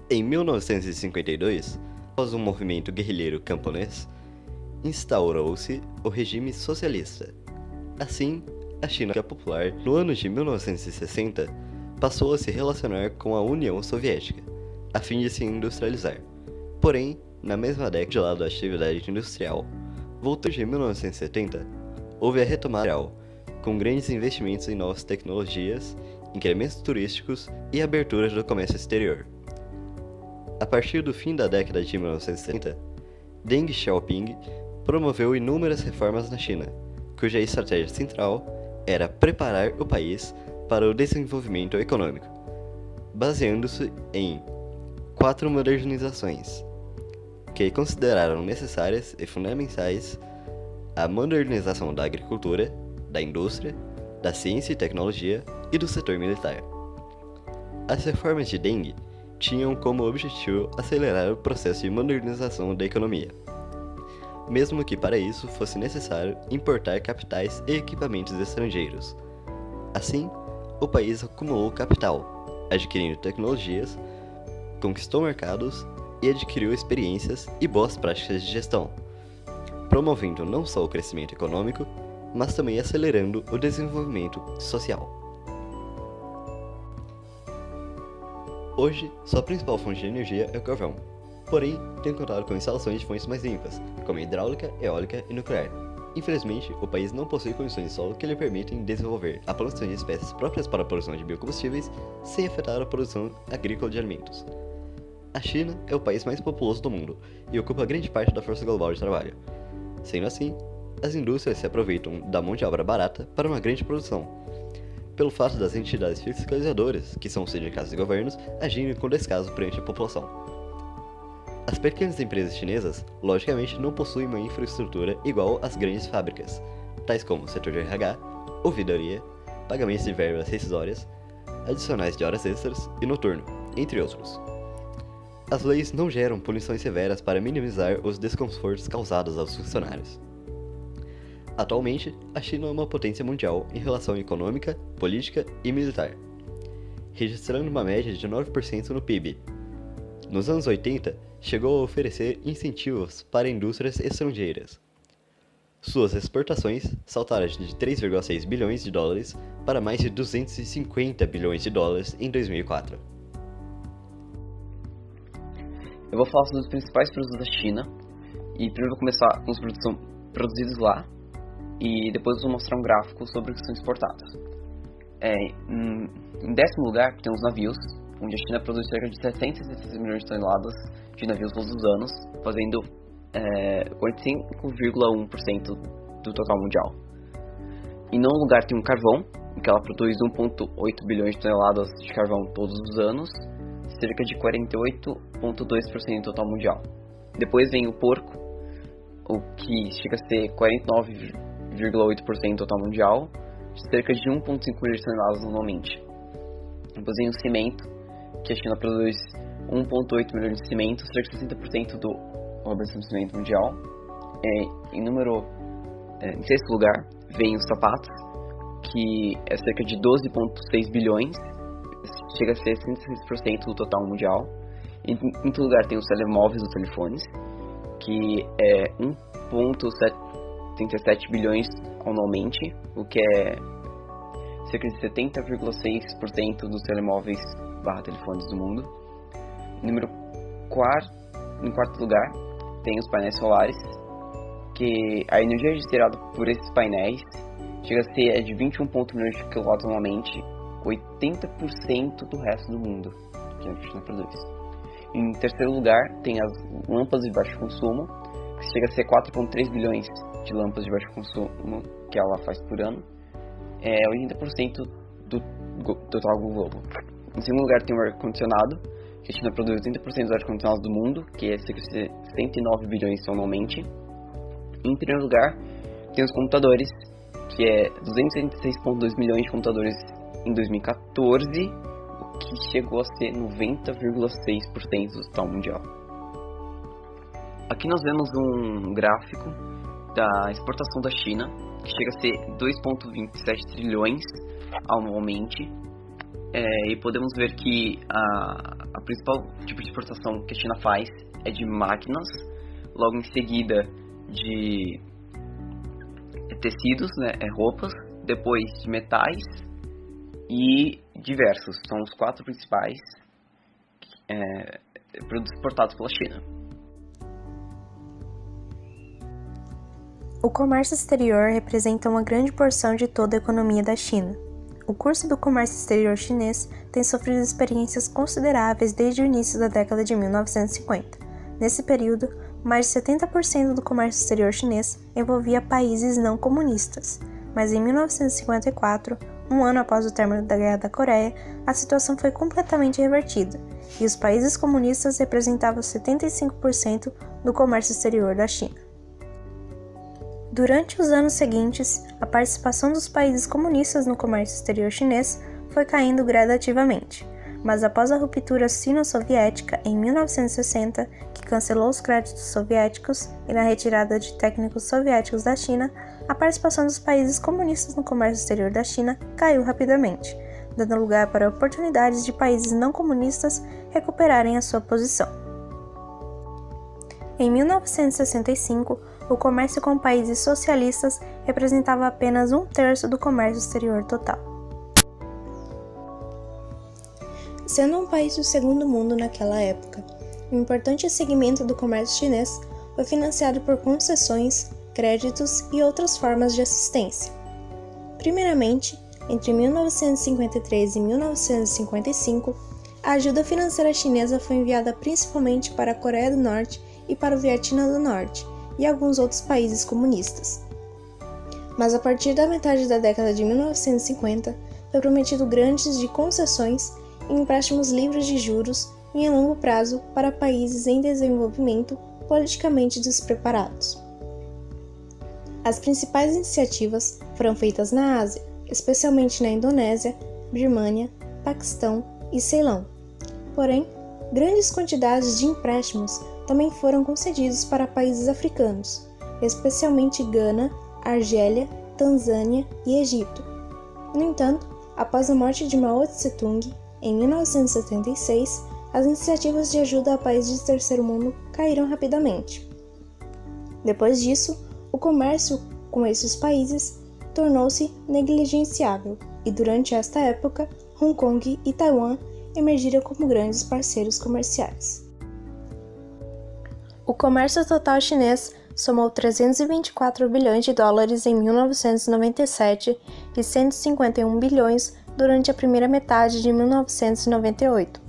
Em 1952, após um movimento guerrilheiro camponês, instaurou-se o regime socialista. Assim, a China popular, no ano de 1960, passou a se relacionar com a União Soviética, a fim de se industrializar. Porém, na mesma década, de lado da atividade industrial, voltou de 1970, houve a retomada industrial, com grandes investimentos em novas tecnologias, incrementos turísticos e abertura do comércio exterior. A partir do fim da década de 1970, Deng Xiaoping promoveu inúmeras reformas na China, cuja estratégia central era preparar o país para o desenvolvimento econômico, baseando-se em 4 modernizações, que consideraram necessárias e fundamentais a modernização da agricultura, da indústria, da ciência e tecnologia e do setor militar. As reformas de Deng tinham como objetivo acelerar o processo de modernização da economia, mesmo que para isso fosse necessário importar capitais e equipamentos estrangeiros. Assim, o país acumulou capital, adquirindo tecnologias, conquistou mercados e adquiriu experiências e boas práticas de gestão, promovendo não só o crescimento econômico, mas também acelerando o desenvolvimento social. Hoje, sua principal fonte de energia é o carvão, porém, tem contado com instalações de fontes mais limpas, como hidráulica, eólica e nuclear. Infelizmente, o país não possui condições de solo que lhe permitem desenvolver a plantação de espécies próprias para a produção de biocombustíveis sem afetar a produção agrícola de alimentos. A China é o país mais populoso do mundo e ocupa grande parte da força global de trabalho. Sendo assim, as indústrias se aproveitam da mão de obra barata para uma grande produção, pelo fato das entidades fiscalizadoras, que são os sindicatos e governos, agirem com descaso perante a população. As pequenas empresas chinesas, logicamente, não possuem uma infraestrutura igual às grandes fábricas, tais como o setor de RH, ouvidoria, pagamentos de verbas rescisórias, adicionais de horas extras e noturno, entre outros. As leis não geram punições severas para minimizar os desconfortos causados aos funcionários. Atualmente, a China é uma potência mundial em relação econômica, política e militar, registrando uma média de 9% no PIB. Nos anos 80, chegou a oferecer incentivos para indústrias estrangeiras. Suas exportações saltaram de 3,6 bilhões de dólares para mais de 250 bilhões de dólares em 2004. Eu vou falar sobre os principais produtos da China, e primeiro vou começar com os produtos que são produzidos lá, e depois vou mostrar um gráfico sobre os que são exportados. Em décimo lugar, tem os navios, onde a China produz cerca de 760 milhões de toneladas de navios todos os anos, fazendo 45,1% do total mundial. Em nono lugar tem o carvão, em que ela produz 1,8 bilhões de toneladas de carvão todos os anos, cerca de 48,2% do total mundial. Depois vem o porco, o que chega a ser 49,8% do total mundial, cerca de 1,5 milhões de toneladas anualmente. Depois vem o cimento, que a China produz 1,8 milhões de cimento, cerca de 60% do abastecimento mundial. Em sexto lugar, vem os sapatos, que é cerca de 12,6 bilhões, chega a ser 106% do total mundial. Em quinto lugar, tem os telemóveis, os telefones, que é 1,77 bilhões anualmente, o que é cerca de 70,6% dos telemóveis /telefones do mundo. Em quarto lugar, tem os painéis solares, que a energia gerada por esses painéis chega a ser de 21 milhões de quilowatts anualmente, 80% do resto do mundo que a China produz. Em terceiro lugar, tem as lâmpadas de baixo consumo, que chega a ser 4,3 bilhões de lâmpadas de baixo consumo que ela faz por ano, 80% do total globo. Em segundo lugar, tem o ar-condicionado, que a China produz 80% dos ar-condicionados do mundo, que é cerca de 109 bilhões anualmente. Em primeiro lugar, tem os computadores, que é 286,2 milhões de computadores em 2014, o que chegou a ser 90,6% do total mundial. Aqui nós vemos um gráfico da exportação da China, que chega a ser 2,27 trilhões anualmente, E podemos ver que a principal tipo de exportação que a China faz é de máquinas, logo em seguida de tecidos, né, roupas, depois de metais e diversos. São os 4 principais produtos exportados pela China. O comércio exterior representa uma grande porção de toda a economia da China. O curso do comércio exterior chinês tem sofrido experiências consideráveis desde o início da década de 1950. Nesse período, mais de 70% do comércio exterior chinês envolvia países não comunistas, mas em 1954, um ano após o término da Guerra da Coreia, a situação foi completamente revertida, e os países comunistas representavam 75% do comércio exterior da China. Durante os anos seguintes, a participação dos países comunistas no comércio exterior chinês foi caindo gradativamente, mas após a ruptura sino-soviética em 1960, que cancelou os créditos soviéticos, e na retirada de técnicos soviéticos da China, a participação dos países comunistas no comércio exterior da China caiu rapidamente, dando lugar para oportunidades de países não comunistas recuperarem a sua posição. Em 1965, o comércio com países socialistas representava apenas 1/3 do comércio exterior total. Sendo um país do segundo mundo naquela época, um importante segmento do comércio chinês foi financiado por concessões, créditos e outras formas de assistência. Primeiramente, entre 1953 e 1955, a ajuda financeira chinesa foi enviada principalmente para a Coreia do Norte e para o Vietnã do Norte, e alguns outros países comunistas. Mas a partir da metade da década de 1950, foi prometido grandes de concessões e empréstimos livres de juros e em longo prazo para países em desenvolvimento politicamente despreparados. As principais iniciativas foram feitas na Ásia, especialmente na Indonésia, Birmânia, Paquistão e Ceilão. Porém, grandes quantidades de empréstimos também foram concedidos para países africanos, especialmente Gana, Argélia, Tanzânia e Egito. No entanto, após a morte de Mao Tse-tung, em 1976, as iniciativas de ajuda a países do terceiro mundo caíram rapidamente. Depois disso, o comércio com esses países tornou-se negligenciável, e durante esta época, Hong Kong e Taiwan emergiram como grandes parceiros comerciais. O comércio total chinês somou 324 bilhões de dólares em 1997 e 151 bilhões durante a primeira metade de 1998,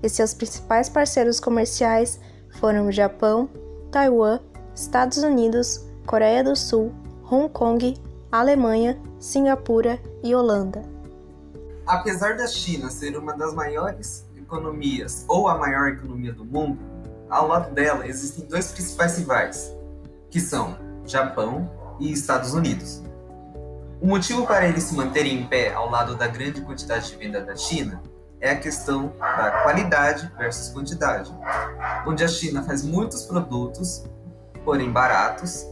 e seus principais parceiros comerciais foram o Japão, Taiwan, Estados Unidos, Coreia do Sul, Hong Kong, Alemanha, Singapura e Holanda. Apesar da China ser uma das maiores economias ou a maior economia do mundo, ao lado dela existem 2 principais rivais, que são Japão e Estados Unidos. O motivo para eles se manterem em pé ao lado da grande quantidade de venda da China é a questão da qualidade versus quantidade, onde a China faz muitos produtos, porém baratos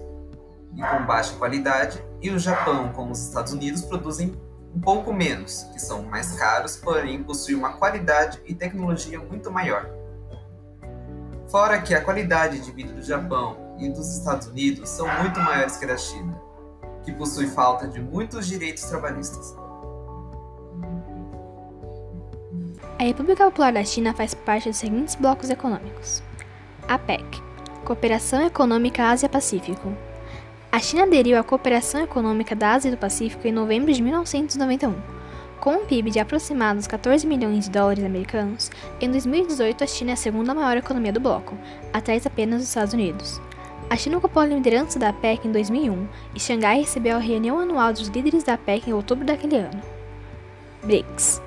e com baixa qualidade, e o Japão, como os Estados Unidos, produzem um pouco menos, que são mais caros, porém possuem uma qualidade e tecnologia muito maior. Fora que a qualidade de vida do Japão e dos Estados Unidos são muito maiores que a da China, que possui falta de muitos direitos trabalhistas. A República Popular da China faz parte dos seguintes blocos econômicos: APEC, Cooperação Econômica Ásia-Pacífico. A China aderiu à Cooperação Econômica da Ásia e do Pacífico em novembro de 1991. Com um PIB de aproximados 14 milhões de dólares americanos, em 2018 a China é a segunda maior economia do bloco, atrás apenas dos Estados Unidos. A China ocupou a liderança da APEC em 2001 e Xangai recebeu a reunião anual dos líderes da APEC em outubro daquele ano. BRICS.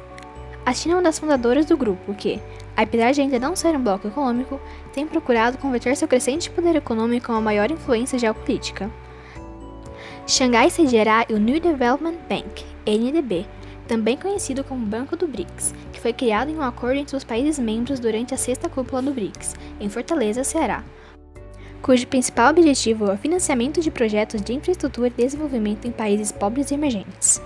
A China é uma das fundadoras do grupo que, apesar de ainda não ser um bloco econômico, tem procurado converter seu crescente poder econômico a uma maior influência geopolítica. Xangai sediará o New Development Bank, NDB, também conhecido como Banco do BRICS, que foi criado em um acordo entre os países membros durante a 6ª cúpula do BRICS, em Fortaleza, Ceará, cujo principal objetivo é o financiamento de projetos de infraestrutura e desenvolvimento em países pobres e emergentes.